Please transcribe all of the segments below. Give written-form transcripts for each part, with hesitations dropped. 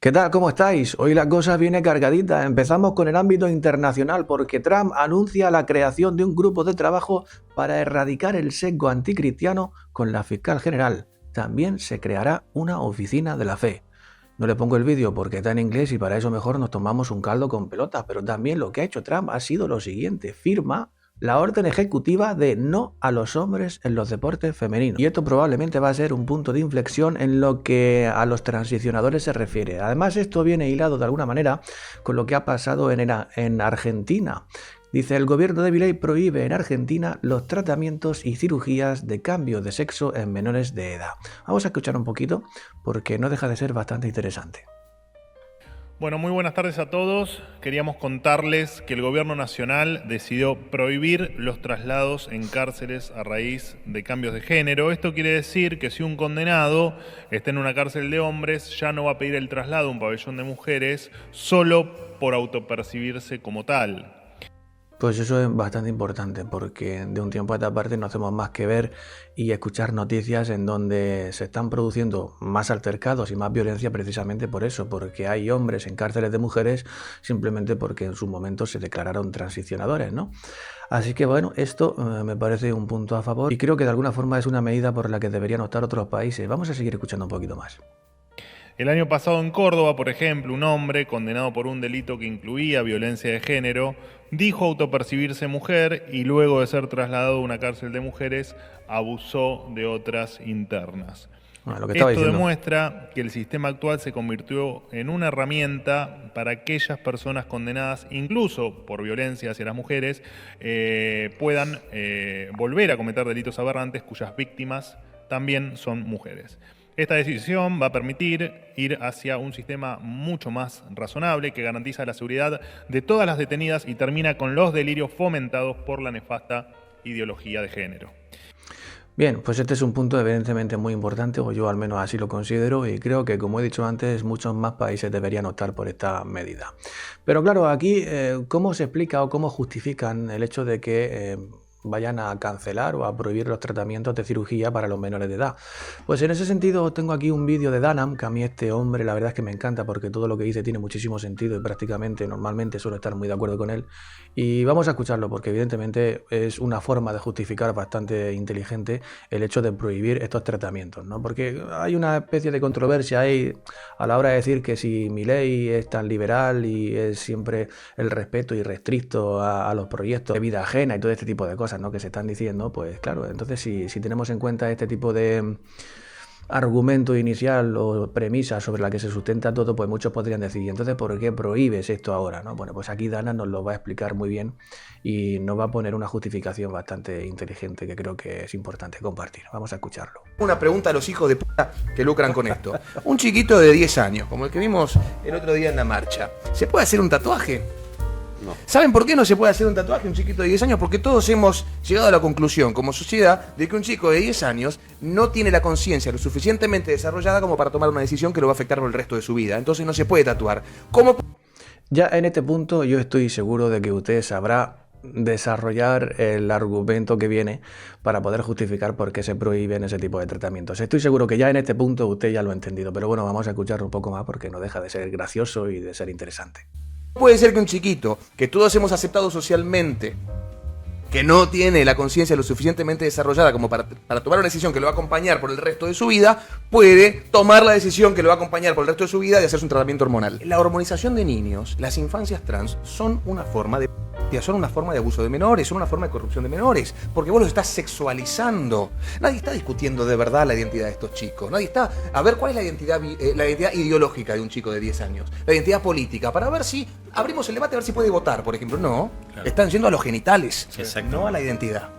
¿Qué tal? ¿Cómo estáis? Hoy la cosa viene cargadita. Empezamos con el ámbito internacional porque Trump anuncia la creación de un grupo de trabajo para erradicar el sesgo anticristiano con la fiscal general. También se creará una oficina de la fe. No le pongo el vídeo porque está en inglés y para eso mejor nos tomamos un caldo con pelotas, pero también lo que ha hecho Trump ha sido lo siguiente: firma la orden ejecutiva de no a los hombres en los deportes femeninos. Y esto probablemente va a ser un punto de inflexión en lo que a los transicionadores se refiere. Además, esto viene hilado de alguna manera con lo que ha pasado en Argentina. Dice, el gobierno de Milei prohíbe en Argentina los tratamientos y cirugías de cambio de sexo en menores de edad. Vamos a escuchar un poquito porque no deja de ser bastante interesante. Bueno, muy buenas tardes a todos. Queríamos contarles que el gobierno nacional decidió prohibir los traslados en cárceles a raíz de cambios de género. Esto quiere decir que si un condenado está en una cárcel de hombres, ya no va a pedir el traslado a un pabellón de mujeres solo por autopercibirse como tal. Pues eso es bastante importante porque de un tiempo a esta parte no hacemos más que ver y escuchar noticias en donde se están produciendo más altercados y más violencia precisamente por eso, porque hay hombres en cárceles de mujeres simplemente porque en su momento se declararon transicionadores, ¿no? Así que bueno, esto me parece un punto a favor y creo que de alguna forma es una medida por la que deberían optar otros países. Vamos a seguir escuchando un poquito más. El año pasado en Córdoba, por ejemplo, un hombre condenado por un delito que incluía violencia de género dijo autopercibirse mujer y luego de ser trasladado a una cárcel de mujeres abusó de otras internas. Lo que estaba Esto diciendo. demuestra que el sistema actual se convirtió en una herramienta para aquellas personas condenadas, incluso por violencia hacia las mujeres, puedan volver a cometer delitos aberrantes cuyas víctimas también son mujeres. Esta decisión va a permitir ir hacia un sistema mucho más razonable que garantiza la seguridad de todas las detenidas y termina con los delirios fomentados por la nefasta ideología de género. Bien, pues este es un punto evidentemente muy importante, o yo al menos así lo considero, y creo que, como he dicho antes, muchos más países deberían optar por esta medida. Pero claro, aquí, ¿cómo se explica o cómo justifican el hecho de que vayan a cancelar o a prohibir los tratamientos de cirugía para los menores de edad? Pues en ese sentido tengo aquí un vídeo de Danam, que a mí este hombre la verdad es que me encanta porque todo lo que dice tiene muchísimo sentido y prácticamente normalmente suelo estar muy de acuerdo con él, y vamos a escucharlo porque evidentemente es una forma de justificar bastante inteligente el hecho de prohibir estos tratamientos, ¿no? Porque hay una especie de controversia ahí a la hora de decir que si Milei es tan liberal y es siempre el respeto irrestricto a los proyectos de vida ajena y todo este tipo de cosas, ¿no?, que se están diciendo, pues claro, entonces si tenemos en cuenta este tipo de argumento inicial o premisa sobre la que se sustenta todo, pues muchos podrían decir, ¿y entonces por qué prohíbes esto ahora, no? Bueno, pues aquí Dana nos lo va a explicar muy bien y nos va a poner una justificación bastante inteligente que creo que es importante compartir. Vamos a escucharlo. Una pregunta a los hijos de puta que lucran con esto. Un chiquito de 10 años, como el que vimos el otro día en la marcha, ¿se puede hacer un tatuaje? No. ¿Saben por qué no se puede hacer un tatuaje a un chiquito de 10 años? Porque todos hemos llegado a la conclusión como sociedad de que un chico de 10 años no tiene la conciencia lo suficientemente desarrollada como para tomar una decisión que lo va a afectar por el resto de su vida. Entonces no se puede tatuar. ¿Cómo? Ya en este punto yo estoy seguro de que usted sabrá desarrollar el argumento que viene para poder justificar por qué se prohíben ese tipo de tratamientos. Estoy seguro que ya en este punto usted ya lo ha entendido, pero bueno, vamos a escucharlo un poco más porque no deja de ser gracioso y de ser interesante. Puede ser que un chiquito que todos hemos aceptado socialmente, que no tiene la conciencia lo suficientemente desarrollada como para tomar una decisión que lo va a acompañar por el resto de su vida, puede tomar la decisión que lo va a acompañar por el resto de su vida de hacerse un tratamiento hormonal. La hormonización de niños, las infancias trans, son una forma de abuso de menores, son una forma de corrupción de menores, porque vos los estás sexualizando. Nadie está discutiendo de verdad la identidad de estos chicos. Nadie está a ver cuál es la identidad ideológica de un chico de 10 años, la identidad política, para ver si abrimos el debate, a ver si puede votar, por ejemplo. No, claro. Están yendo a los genitales, no a la identidad.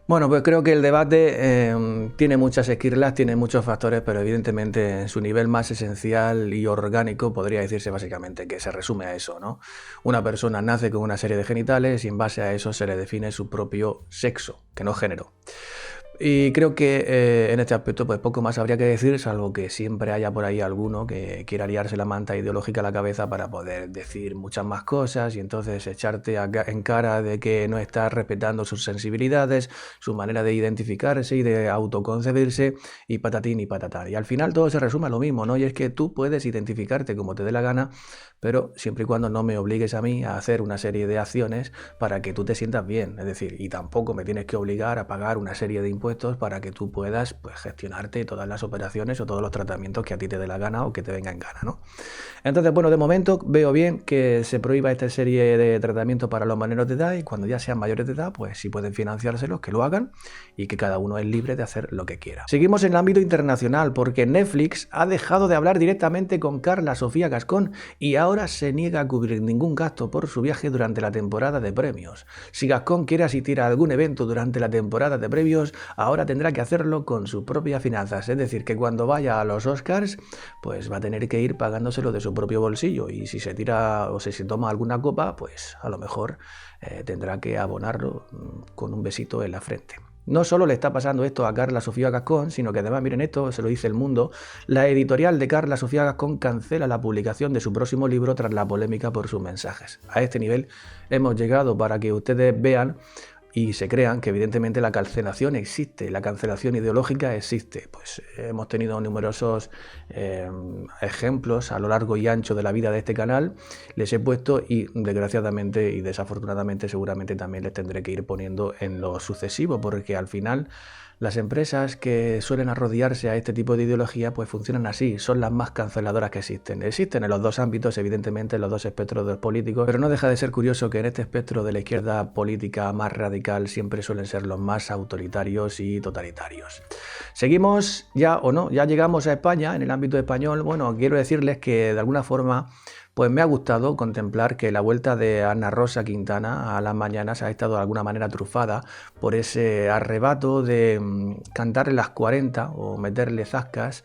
Bueno, pues creo que el debate tiene muchas esquirlas, tiene muchos factores, pero evidentemente en su nivel más esencial y orgánico podría decirse básicamente que se resume a eso, ¿no? Una persona nace con una serie de genitales y en base a eso se le define su propio sexo, que no género. Y creo que en este aspecto pues poco más habría que decir, salvo que siempre haya por ahí alguno que quiera liarse la manta ideológica a la cabeza para poder decir muchas más cosas y entonces echarte en cara de que no estás respetando sus sensibilidades, su manera de identificarse y de autoconcebirse y patatín y patatán. Y al final todo se resume a lo mismo, ¿no? Y es que tú puedes identificarte como te dé la gana, pero siempre y cuando no me obligues a mí a hacer una serie de acciones para que tú te sientas bien. Es decir, y tampoco me tienes que obligar a pagar una serie de impuestos para que tú puedas pues, gestionarte todas las operaciones o todos los tratamientos que a ti te dé la gana o que te venga en gana, ¿no? Entonces, bueno, de momento veo bien que se prohíba esta serie de tratamientos para los menores de edad y cuando ya sean mayores de edad, pues si pueden financiárselos, que lo hagan y que cada uno es libre de hacer lo que quiera. Seguimos en el ámbito internacional porque Netflix ha dejado de hablar directamente con Carla Sofía Gascón y ahora se niega a cubrir ningún gasto por su viaje durante la temporada de premios. Si Gascón quiere asistir a algún evento durante la temporada de premios, ahora tendrá que hacerlo con sus propias finanzas, es decir, que cuando vaya a los Oscars, pues va a tener que ir pagándoselo de su propio bolsillo y si se tira o si se toma alguna copa, pues a lo mejor tendrá que abonarlo con un besito en la frente. No solo le está pasando esto a Carla Sofía Gascón, sino que además, miren esto, se lo dice El Mundo, la editorial de Carla Sofía Gascón cancela la publicación de su próximo libro tras la polémica por sus mensajes. A este nivel hemos llegado para que ustedes vean y se crean que evidentemente la cancelación existe, la cancelación ideológica existe. Pues hemos tenido numerosos ejemplos a lo largo y ancho de la vida de este canal, les he puesto y desgraciadamente y desafortunadamente seguramente también les tendré que ir poniendo en lo sucesivo, porque al final las empresas que suelen arrodillarse a este tipo de ideología pues funcionan así, son las más canceladoras que existen. Existen en los dos ámbitos, evidentemente, en los dos espectros de los políticos, pero no deja de ser curioso que en este espectro de la izquierda política más radical siempre suelen ser los más autoritarios y totalitarios. Seguimos ya o no, ya llegamos a España, en el ámbito español. Bueno, quiero decirles que de alguna forma pues me ha gustado contemplar que la vuelta de Ana Rosa Quintana a las mañanas ha estado de alguna manera trufada por ese arrebato de cantarle las 40 o meterle zascas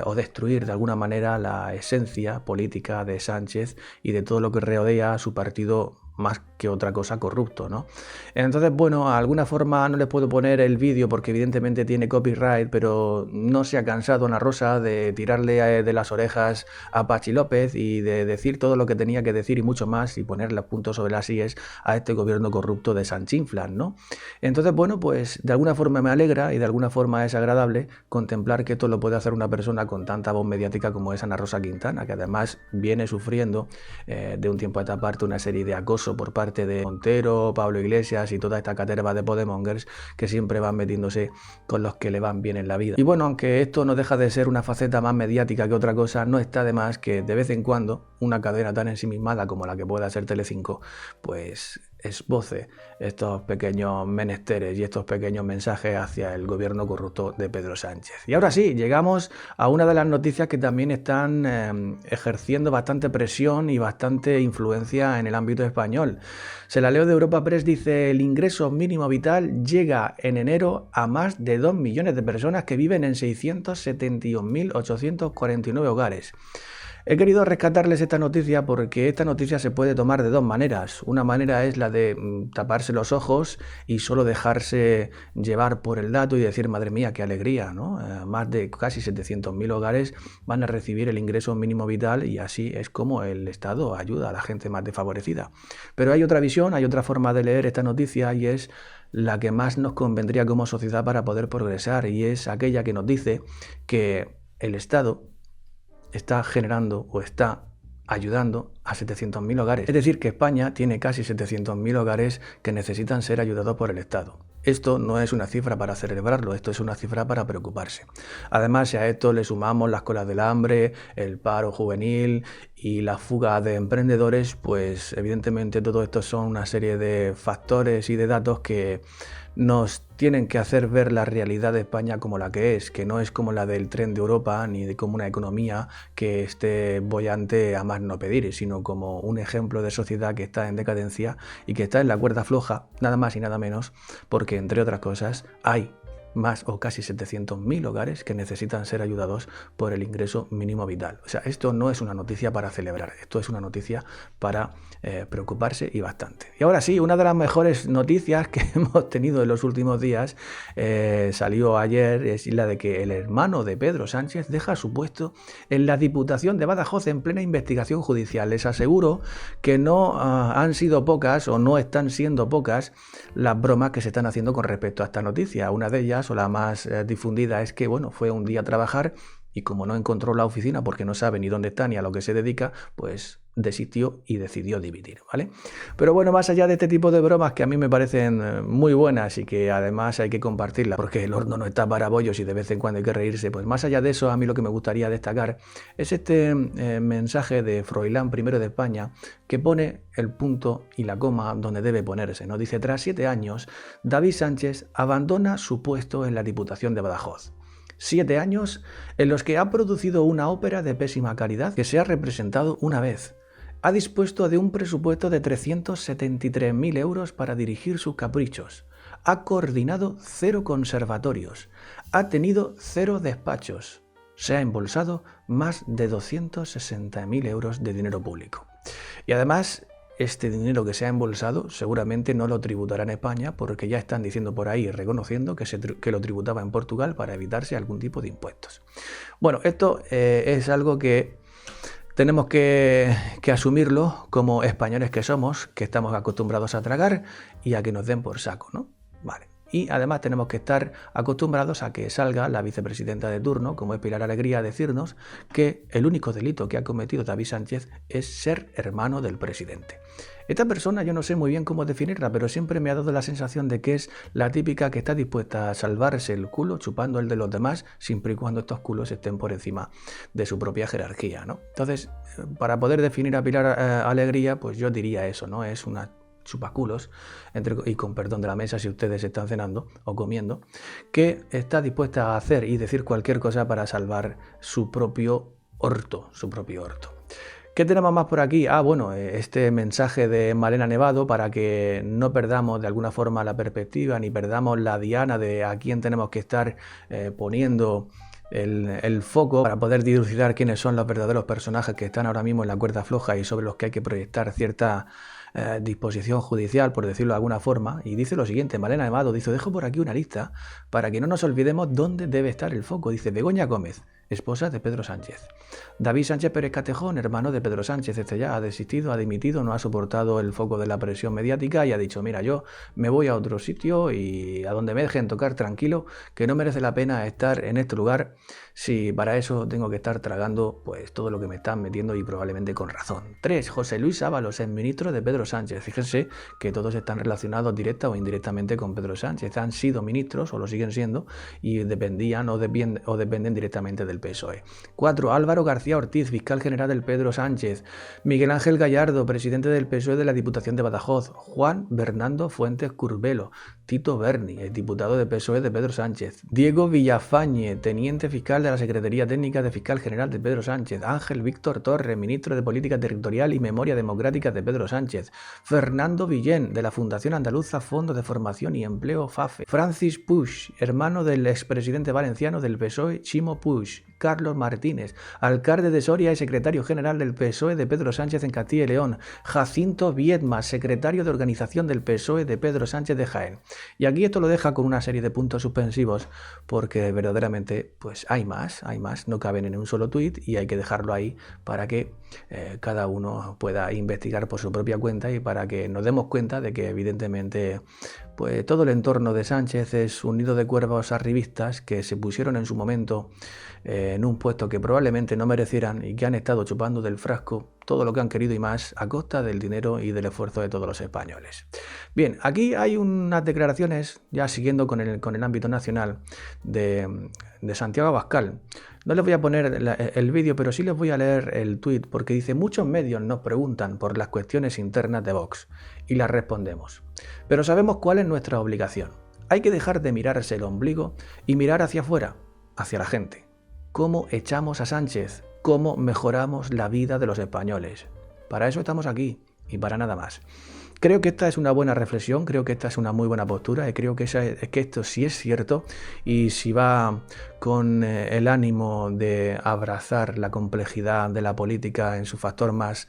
o destruir de alguna manera la esencia política de Sánchez y de todo lo que rodea a su partido más que otra cosa corrupto, ¿no? Entonces, bueno, de alguna forma no les puedo poner el vídeo porque evidentemente tiene copyright, pero no se ha cansado Ana Rosa de tirarle de las orejas a Pachi López y de decir todo lo que tenía que decir y mucho más y poner los puntos sobre las íes a este gobierno corrupto de Sanchinflas, ¿no? Entonces, bueno, pues de alguna forma me alegra y de alguna forma es agradable contemplar que esto lo puede hacer una persona con tanta voz mediática como es Ana Rosa Quintana, que además viene sufriendo de un tiempo a esta parte una serie de acosos por parte de Montero, Pablo Iglesias y toda esta caterva de podemongers que siempre van metiéndose con los que le van bien en la vida. Y bueno, aunque esto no deja de ser una faceta más mediática que otra cosa, no está de más que de vez en cuando una cadena tan ensimismada como la que pueda ser Telecinco, pues esboce estos pequeños menesteres y estos pequeños mensajes hacia el gobierno corrupto de Pedro Sánchez. Y ahora sí, llegamos a una de las noticias que también están ejerciendo bastante presión y bastante influencia en el ámbito español. Se la leo de Europa Press, dice: el ingreso mínimo vital llega en enero a más de 2 millones de personas que viven en 671.849 hogares. He querido rescatarles esta noticia porque esta noticia se puede tomar de dos maneras. Una manera es la de taparse los ojos y solo dejarse llevar por el dato y decir, madre mía, qué alegría, ¿no? Más de casi 700.000 hogares van a recibir el ingreso mínimo vital y así es como el Estado ayuda a la gente más desfavorecida. Pero hay otra visión, hay otra forma de leer esta noticia y es la que más nos convendría como sociedad para poder progresar y es aquella que nos dice que el Estado está generando o está ayudando a 700.000 hogares. Es decir, que España tiene casi 700.000 hogares que necesitan ser ayudados por el Estado. Esto no es una cifra para celebrarlo, esto es una cifra para preocuparse. Además, si a esto le sumamos las colas del hambre, el paro juvenil y la fuga de emprendedores, pues evidentemente todo esto son una serie de factores y de datos que nos tienen que hacer ver la realidad de España como la que es, que no es como la del tren de Europa ni de como una economía que esté boyante a más no pedir, sino como un ejemplo de sociedad que está en decadencia y que está en la cuerda floja, nada más y nada menos, porque entre otras cosas hay más o casi 700.000 hogares que necesitan ser ayudados por el ingreso mínimo vital. O sea, esto no es una noticia para celebrar, esto es una noticia para preocuparse y bastante. Y ahora sí, una de las mejores noticias que hemos tenido en los últimos días salió ayer, es la de que el hermano de Pedro Sánchez deja su puesto en la Diputación de Badajoz en plena investigación judicial. Les aseguro que no han sido pocas o no están siendo pocas las bromas que se están haciendo con respecto a esta noticia. Una de ellas, o la más difundida, es que bueno, fue un día a trabajar y como no encontró la oficina porque no sabe ni dónde está ni a lo que se dedica, pues desistió y decidió dimitir, ¿vale? Pero bueno, más allá de este tipo de bromas que a mí me parecen muy buenas y que además hay que compartirlas porque el horno no está para bollos y de vez en cuando hay que reírse, pues más allá de eso, a mí lo que me gustaría destacar es este mensaje de Froilán I de España que pone el punto y la coma donde debe ponerse, ¿no? Dice, tras 7 años, David Sánchez abandona su puesto en la Diputación de Badajoz. 7 años en los que ha producido una ópera de pésima calidad que se ha representado una vez. Ha dispuesto de un presupuesto de 373.000 euros para dirigir sus caprichos. Ha coordinado 0 conservatorios. Ha tenido 0 despachos. Se ha embolsado más de 260.000 euros de dinero público. Y además, este dinero que se ha embolsado seguramente no lo tributará en España porque ya están diciendo por ahí, reconociendo que lo tributaba en Portugal para evitarse algún tipo de impuestos. Bueno, esto es algo que tenemos que asumirlo como españoles que somos, que estamos acostumbrados a tragar y a que nos den por saco, ¿no? Vale. Y además tenemos que estar acostumbrados a que salga la vicepresidenta de turno, como es Pilar Alegría, a decirnos que el único delito que ha cometido David Sánchez es ser hermano del presidente. Esta persona yo no sé muy bien cómo definirla, pero siempre me ha dado la sensación de que es la típica que está dispuesta a salvarse el culo chupando el de los demás, siempre y cuando estos culos estén por encima de su propia jerarquía, ¿no? Entonces, para poder definir a Pilar Alegría, pues yo diría eso, ¿no? Es una chupaculos, y con perdón de la mesa si ustedes están cenando o comiendo, que está dispuesta a hacer y decir cualquier cosa para salvar su propio orto, ¿Qué tenemos más por aquí? Bueno, este mensaje de Malena Nevado para que no perdamos de alguna forma la perspectiva ni perdamos la diana de a quién tenemos que estar poniendo el foco para poder dilucidar quiénes son los verdaderos personajes que están ahora mismo en la cuerda floja y sobre los que hay que proyectar cierta disposición judicial, por decirlo de alguna forma, y dice lo siguiente, Malena Nevado dice, dejo por aquí una lista para que no nos olvidemos dónde debe estar el foco. Dice, Begoña Gómez, esposa de Pedro Sánchez. David Sánchez Pérez Catejón, hermano de Pedro Sánchez, este ya ha desistido, ha dimitido, no ha soportado el foco de la presión mediática y ha dicho, mira, yo me voy a otro sitio y a donde me dejen tocar tranquilo, que no merece la pena estar en este lugar si para eso tengo que estar tragando pues todo lo que me están metiendo y probablemente con razón. 3. José Luis Ábalos, es ministro de Pedro Sánchez. Fíjense que todos están relacionados directa o indirectamente con Pedro Sánchez. Han sido ministros o lo siguen siendo y dependían o dependen directamente del PSOE. 4. Álvaro García Ortiz, fiscal general del Pedro Sánchez. Miguel Ángel Gallardo, presidente del PSOE de la Diputación de Badajoz. Juan Bernardo Fuentes Curbelo. Tito Berni, el diputado de PSOE de Pedro Sánchez. Diego Villafañe, teniente fiscal de la Secretaría Técnica de Fiscal General de Pedro Sánchez. Ángel Víctor Torres, ministro de Política Territorial y Memoria Democrática de Pedro Sánchez. Fernando Villén, de la Fundación Andaluza Fondo de Formación y Empleo FAFE. Francis Puig, hermano del expresidente valenciano del PSOE Chimo Puig. Carlos Martínez, alcalde de Soria y secretario general del PSOE de Pedro Sánchez en Castilla y León. Jacinto Viedma, secretario de organización del PSOE de Pedro Sánchez de Jaén. Y aquí esto lo deja con una serie de puntos suspensivos porque verdaderamente pues hay más, no caben en un solo tuit y hay que dejarlo ahí para que cada uno pueda investigar por su propia cuenta y para que nos demos cuenta de que evidentemente pues todo el entorno de Sánchez es un nido de cuervos arribistas que se pusieron en su momento en un puesto que probablemente no merecieran y que han estado chupando del frasco todo lo que han querido y más a costa del dinero y del esfuerzo de todos los españoles. Bien, aquí hay unas declaraciones, ya siguiendo con el ámbito nacional, de Santiago Abascal. No les voy a poner el vídeo, pero sí les voy a leer el tuit, porque dice, muchos medios nos preguntan por las cuestiones internas de Vox y las respondemos. Pero sabemos cuál es nuestra obligación. Hay que dejar de mirarse el ombligo y mirar hacia afuera, hacia la gente. ¿Cómo echamos a Sánchez? ¿Cómo mejoramos la vida de los españoles? Para eso estamos aquí y para nada más. Creo que esta es una buena reflexión, creo que esta es una muy buena postura y creo que, es que esto sí es cierto y si va con el ánimo de abrazar la complejidad de la política en su factor más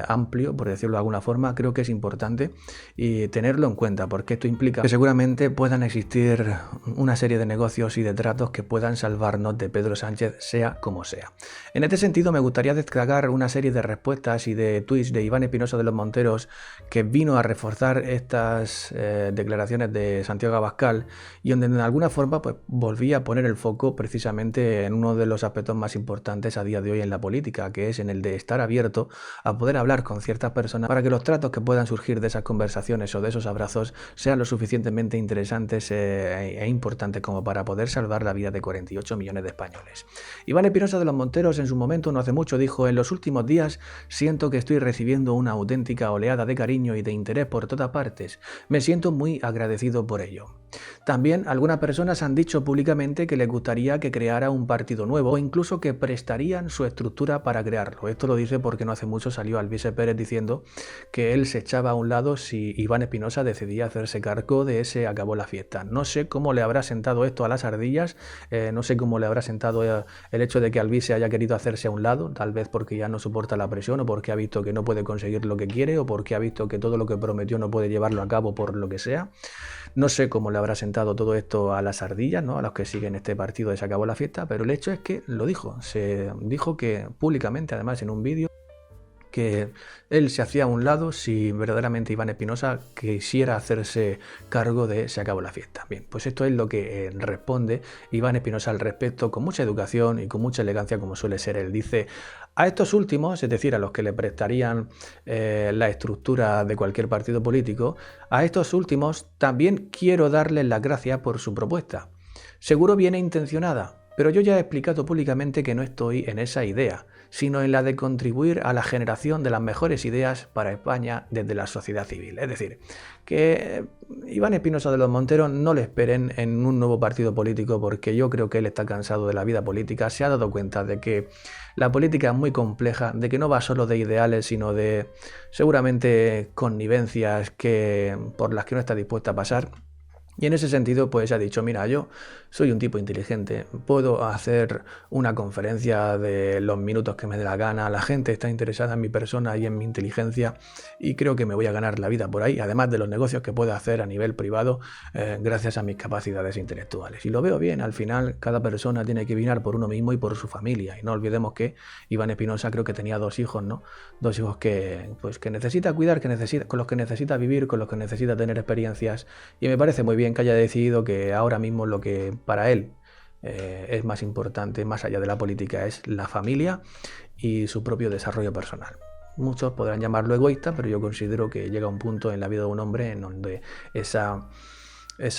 amplio, por decirlo de alguna forma, creo que es importante y tenerlo en cuenta, porque esto implica que seguramente puedan existir una serie de negocios y de tratos que puedan salvarnos de Pedro Sánchez, sea como sea. En este sentido, me gustaría destacar una serie de respuestas y de tweets de Iván Espinosa de los Monteros, que vino a reforzar estas declaraciones de Santiago Abascal y donde de alguna forma pues, volvía a poner el foco precisamente en uno de los aspectos más importantes a día de hoy en la política, que es en el de estar abierto a poder hablar con ciertas personas para que los tratos que puedan surgir de esas conversaciones o de esos abrazos sean lo suficientemente interesantes e importantes como para poder salvar la vida de 48 millones de españoles. Iván Espinosa de los Monteros en su momento, no hace mucho, dijo: en los últimos días siento que estoy recibiendo una auténtica oleada de cariño y de interés por todas partes. Me siento muy agradecido por ello. También algunas personas han dicho públicamente que les gustaría que creara un partido nuevo o incluso que prestarían su estructura para crearlo. Esto lo dice porque no hace mucho salió Alvise Pérez diciendo que él se echaba a un lado si Iván Espinosa decidía hacerse cargo de ese acabó la fiesta. No sé cómo le habrá sentado esto a las ardillas, no sé cómo le habrá sentado el hecho de que Alvise haya querido hacerse a un lado, tal vez porque ya no soporta la presión o porque ha visto que no puede conseguir lo que quiere o porque ha visto que todo lo que prometió no puede llevarlo a cabo por lo que sea. No sé cómo le habrá sentado todo esto a las ardillas, ¿no? A los que siguen este partido de Se acabó la fiesta, pero el hecho es que lo dijo. Se dijo que públicamente, además en un vídeo, que él se hacía a un lado si verdaderamente Iván Espinosa quisiera hacerse cargo de Se acabó la fiesta. Bien, pues esto es lo que responde Iván Espinosa al respecto, con mucha educación y con mucha elegancia, como suele ser él. Dice: a estos últimos, es decir, a los que le prestarían la estructura de cualquier partido político, a estos últimos también quiero darles las gracias por su propuesta. Seguro viene intencionada, pero yo ya he explicado públicamente que no estoy en esa idea, sino en la de contribuir a la generación de las mejores ideas para España desde la sociedad civil. Es decir, que Iván Espinosa de los Monteros no le esperen en un nuevo partido político, porque yo creo que él está cansado de la vida política, se ha dado cuenta de que la política es muy compleja, de que no va solo de ideales, sino de seguramente connivencias por las que no está dispuesta a pasar. Y en ese sentido, pues ha dicho: mira, yo soy un tipo inteligente, puedo hacer una conferencia de los minutos que me dé la gana, la gente está interesada en mi persona y en mi inteligencia y creo que me voy a ganar la vida por ahí, además de los negocios que puedo hacer a nivel privado gracias a mis capacidades intelectuales. Y lo veo bien, al final cada persona tiene que mirar por uno mismo y por su familia. Y no olvidemos que Iván Espinosa creo que tenía 2 hijos, ¿no? 2 hijos que necesita cuidar, con los que necesita vivir, con los que necesita tener experiencias, y me parece muy bien que haya decidido que ahora mismo lo que para él es más importante, más allá de la política, es la familia y su propio desarrollo personal. Muchos podrán llamarlo egoísta, pero yo considero que llega un punto en la vida de un hombre en donde esa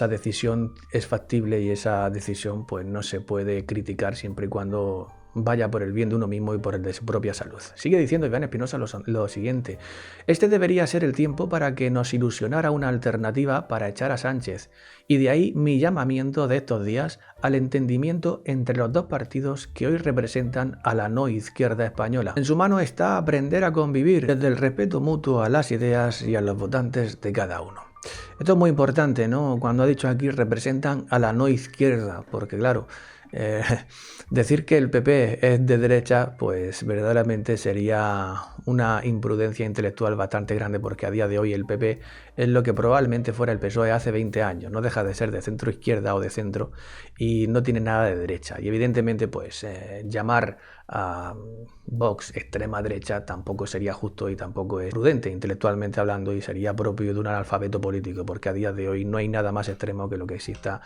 decisión es factible y esa decisión pues no se puede criticar siempre y cuando vaya por el bien de uno mismo y por el de su propia salud. Sigue diciendo Iván Espinosa lo siguiente: este debería ser el tiempo para que nos ilusionara una alternativa para echar a Sánchez, y de ahí mi llamamiento de estos días al entendimiento entre los dos partidos que hoy representan a la no izquierda española. En su mano está aprender a convivir desde el respeto mutuo a las ideas y a los votantes de cada uno. Esto es muy importante, ¿no? Cuando ha dicho aquí representan a la no izquierda, porque claro, decir que el PP es de derecha, pues verdaderamente sería una imprudencia intelectual bastante grande, porque a día de hoy el PP es lo que probablemente fuera el PSOE hace 20 años, no deja de ser de centro izquierda o de centro y no tiene nada de derecha. Y evidentemente pues llamar a Vox extrema derecha tampoco sería justo y tampoco es prudente intelectualmente hablando, y sería propio de un analfabeto político, porque a día de hoy no hay nada más extremo que lo que exista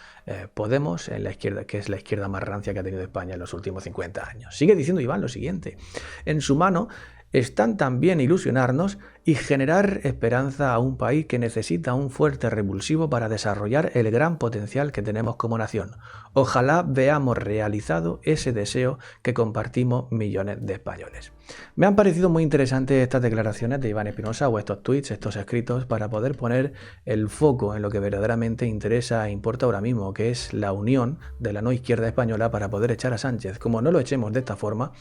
Podemos en la izquierda, que es la izquierda más rancia que ha tenido España en los últimos 50 años. Sigue diciendo Iván lo siguiente: en su mano están también ilusionarnos y generar esperanza a un país que necesita un fuerte revulsivo para desarrollar el gran potencial que tenemos como nación. Ojalá veamos realizado ese deseo que compartimos millones de españoles. Me han parecido muy interesantes estas declaraciones de Iván Espinosa, o estos tweets, estos escritos, para poder poner el foco en lo que verdaderamente interesa e importa ahora mismo, que es la unión de la no izquierda española para poder echar a Sánchez. Como no lo echemos de esta forma,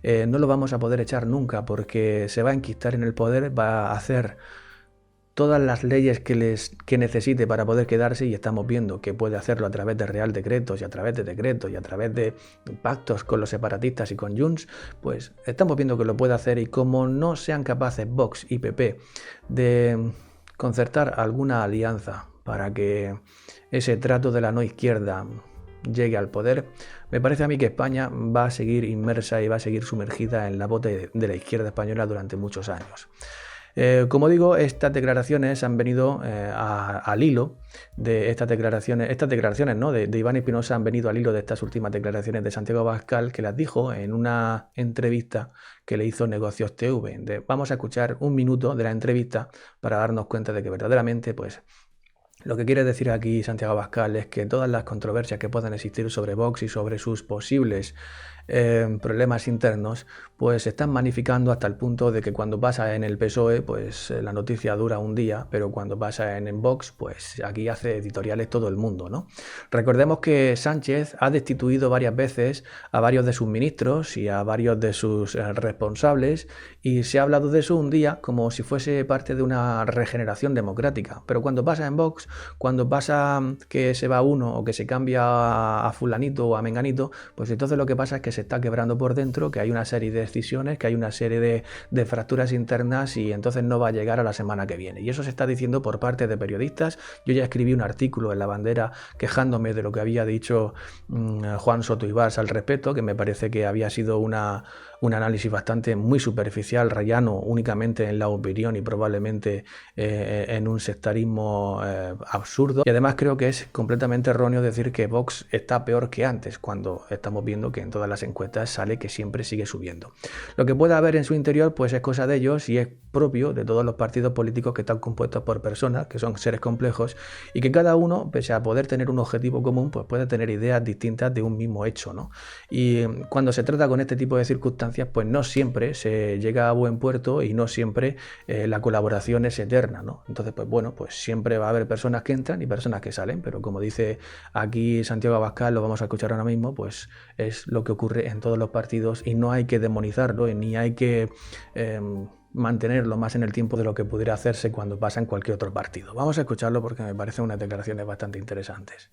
no lo vamos a poder echar nunca, porque se va a enquistar en el poder, va a hacer todas las leyes que necesite para poder quedarse, y estamos viendo que puede hacerlo a través de Real Decretos y a través de decretos y a través de pactos con los separatistas y con Junts, pues estamos viendo que lo puede hacer, y como no sean capaces Vox y PP de concertar alguna alianza para que ese trato de la no izquierda llegue al poder, me parece a mí que España va a seguir inmersa y va a seguir sumergida en la bote de la izquierda española durante muchos años. Como digo, estas declaraciones han venido al hilo de estas declaraciones, ¿no? de Iván Espinosa han venido al hilo de estas últimas declaraciones de Santiago Abascal, que las dijo en una entrevista que le hizo Negocios TV. Vamos a escuchar un minuto de la entrevista para darnos cuenta de que verdaderamente, pues, lo que quiere decir aquí Santiago Abascal es que todas las controversias que puedan existir sobre Vox y sobre sus posibles problemas internos, pues se están magnificando hasta el punto de que cuando pasa en el PSOE, pues la noticia dura un día, pero cuando pasa en Vox, pues aquí hace editoriales todo el mundo, ¿no? Recordemos que Sánchez ha destituido varias veces a varios de sus ministros y a varios de sus responsables, y se ha hablado de eso un día como si fuese parte de una regeneración democrática, pero cuando pasa en Vox, cuando pasa que se va uno o que se cambia a fulanito o a menganito, pues entonces lo que pasa es que se está quebrando por dentro, que hay una serie de decisiones, que hay una serie de fracturas internas, y entonces no va a llegar a la semana que viene. Y eso se está diciendo por parte de periodistas. Yo ya escribí un artículo en La Bandera quejándome de lo que había dicho Juan Soto Ibars al respecto, que me parece que había sido un análisis bastante muy superficial, rayano únicamente en la opinión y probablemente en un sectarismo absurdo. Y además creo que es completamente erróneo decir que Vox está peor que antes, cuando estamos viendo que en todas las encuestas sale que siempre sigue subiendo. Lo que pueda haber en su interior, pues es cosa de ellos, y es propio de todos los partidos políticos que están compuestos por personas que son seres complejos, y que cada uno, pese a poder tener un objetivo común, pues puede tener ideas distintas de un mismo hecho, ¿no? Y cuando se trata con este tipo de circunstancias, pues no siempre se llega a buen puerto, y no siempre la colaboración es eterna, ¿no? Entonces, pues bueno, pues siempre va a haber personas que entran y personas que salen, pero como dice aquí Santiago Abascal, lo vamos a escuchar ahora mismo, pues es lo que ocurre en todos los partidos, y no hay que demonizarlo, y ni hay que mantenerlo más en el tiempo de lo que pudiera hacerse cuando pasa en cualquier otro partido. Vamos a escucharlo porque me parecen unas declaraciones bastante interesantes.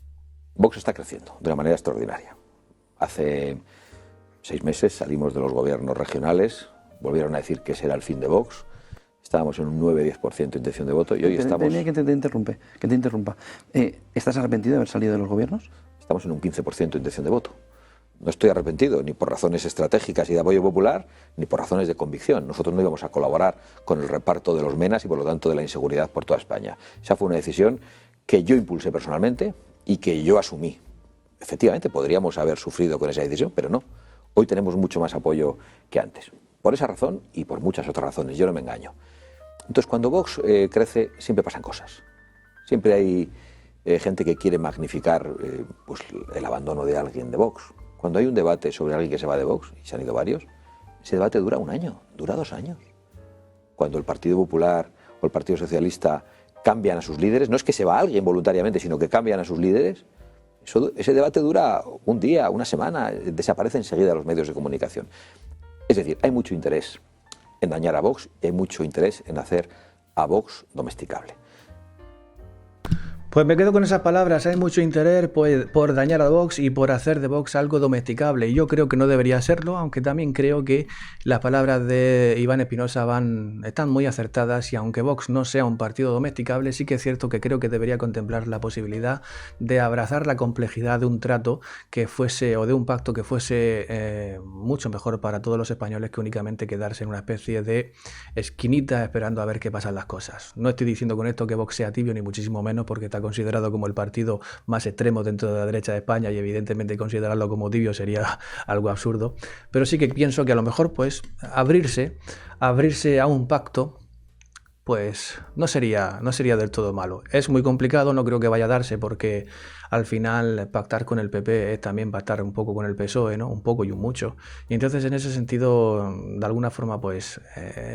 Vox está creciendo de una manera extraordinaria. Hace 6 meses salimos de los gobiernos regionales, volvieron a decir que ese era el fin de Vox, estábamos en un 9-10% de intención de voto, y hoy estamos... Que te interrumpa. ¿Estás arrepentido de haber salido de los gobiernos? Estamos en un 15% de intención de voto. No estoy arrepentido, ni por razones estratégicas y de apoyo popular, ni por razones de convicción. Nosotros no íbamos a colaborar con el reparto de los menas y por lo tanto de la inseguridad por toda España. Esa fue una decisión que yo impulsé personalmente y que yo asumí. Efectivamente, podríamos haber sufrido con esa decisión, pero no. Hoy tenemos mucho más apoyo que antes. Por esa razón y por muchas otras razones, yo no me engaño. Entonces, cuando Vox crece, siempre pasan cosas. Siempre hay gente que quiere magnificar pues, el abandono de alguien de Vox. Cuando hay un debate sobre alguien que se va de Vox, y se han ido varios, ese debate dura 1 año, dura 2 años. Cuando el Partido Popular o el Partido Socialista cambian a sus líderes, no es que se va alguien voluntariamente, sino que cambian a sus líderes, ese debate dura 1 día, 1 semana, desaparece enseguida los medios de comunicación. Es decir, hay mucho interés en dañar a Vox, y hay mucho interés en hacer a Vox domesticable. Pues me quedo con esas palabras. Hay mucho interés por dañar a Vox y por hacer de Vox algo domesticable. Y yo creo que no debería serlo, aunque también creo que las palabras de Iván Espinosa están muy acertadas, y aunque Vox no sea un partido domesticable, sí que es cierto que creo que debería contemplar la posibilidad de abrazar la complejidad de un trato que fuese, o de un pacto que fuese mucho mejor para todos los españoles, que únicamente quedarse en una especie de esquinita esperando a ver qué pasan las cosas. No estoy diciendo con esto que Vox sea tibio, ni muchísimo menos, porque está considerado como el partido más extremo dentro de la derecha de España, y evidentemente considerarlo como tibio sería algo absurdo, pero sí que pienso que a lo mejor pues abrirse a un pacto pues no sería del todo malo. Es muy complicado, no creo que vaya a darse, porque al final pactar con el PP es también pactar un poco con el PSOE, ¿no? Un poco y un mucho. Y entonces en ese sentido, de alguna forma, pues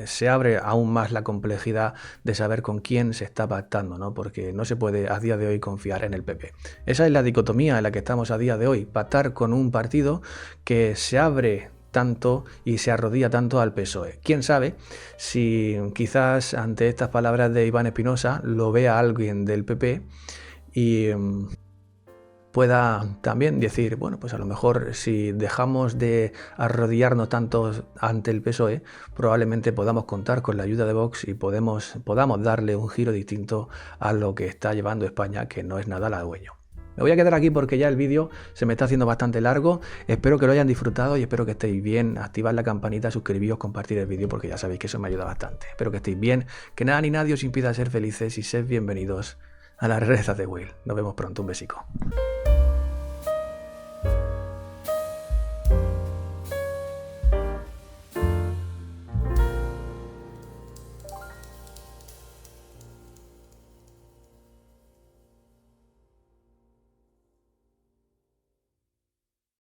se abre aún más la complejidad de saber con quién se está pactando, ¿no? Porque no se puede a día de hoy confiar en el PP. Esa es la dicotomía en la que estamos a día de hoy, pactar con un partido que se abre tanto y se arrodilla tanto al PSOE. Quién sabe si quizás ante estas palabras de Iván Espinosa lo vea alguien del PP y pueda también decir, bueno, pues a lo mejor si dejamos de arrodillarnos tanto ante el PSOE, probablemente podamos contar con la ayuda de Vox y podamos darle un giro distinto a lo que está llevando España, que no es nada halagüeño. Me voy a quedar aquí porque ya el vídeo se me está haciendo bastante largo. Espero que lo hayan disfrutado y espero que estéis bien. Activad la campanita, suscribíos, compartir el vídeo porque ya sabéis que eso me ayuda bastante. Espero que estéis bien, que nada ni nadie os impida ser felices y sed bienvenidos a la red de Will. Nos vemos pronto, un besico.